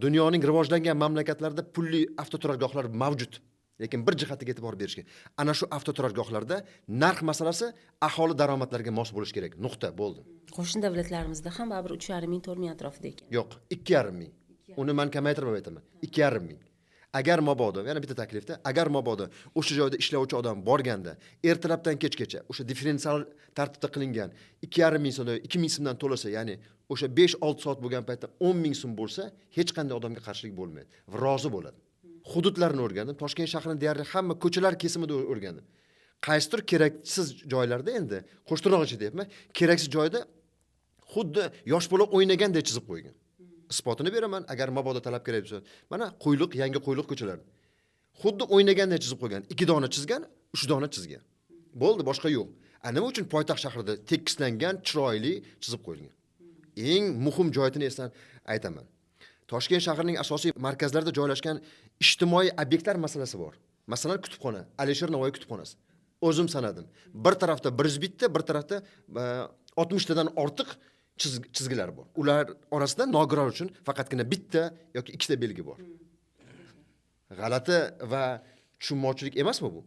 Dunyoning rivojlangan mamlakatlarida pulli avtoturargohlar mavjud. Lekin bir jihatiga e'tibor berishga. Ana shu avtoturargohlarda narx masalasi aholi daromadlariga mos bo'lish kerak. Nuqta, bo'ldi. Qo'shni davlatlarimizda ham baribir 3,5 ming 4 ming atrofida ekan. Yo'q, 2,5 ming. Uni men kamaytirib aytaman. 2,5 ming. Agar mabodo, yana bitta taklifda, agar mabodo o'sha joyda ishlovchi odam borganda, ertalabdan kechgacha o'sha differensial tartibda qilingan 2,5 ming so'm, 2 ming so'mdan to'lasa, ya'ni o'sha 5-6 soat bo'lgan paytda 10 ming so'm bo'lsa, hech qanday odamga qarshilik bo'lmaydi. Rozi bo'ladi. Hududlarni o'rgandim. Toshkent shahrining deyarli hamma ko'chalar kesimida o'rgandim. Qaysidir keraksiz joylarda endi qo'shtirnoq ichi deyapman, keraksiz joyda xuddi yosh bola o'ynaganday chizib qo'ygan. Isbotini beraman, agar mabodo talab kerak bo'lsa. Mana Qo'yliq, yangi Qo'yliq ko'chalari. Xuddi o'ynaganday chizib qo'ygan. 2 dona chizgan, 3 dona chizgan. Bo'ldi, boshqa yo'q. Nima uchun poytaxt shahrida tekislangan, chiroyli chizib qo'yilgan. Eng muhim joyini esdan aytaman. Toshkent shahrining asosiy markazlarida joylashgan ijtimoiy obyektlar masalasi bor. Masalan, kutubxona, Alisher Navoiy kutubxonasi. O'zim sanadim. Bir tarafda 100 bitta, bir tarafda 60 tadan ortiq chizgilar bor. Ular orasida nogiron uchun faqatgina bitta yoki ikkita belgi bor. G'alati va tushunmovchilik emasmi bu?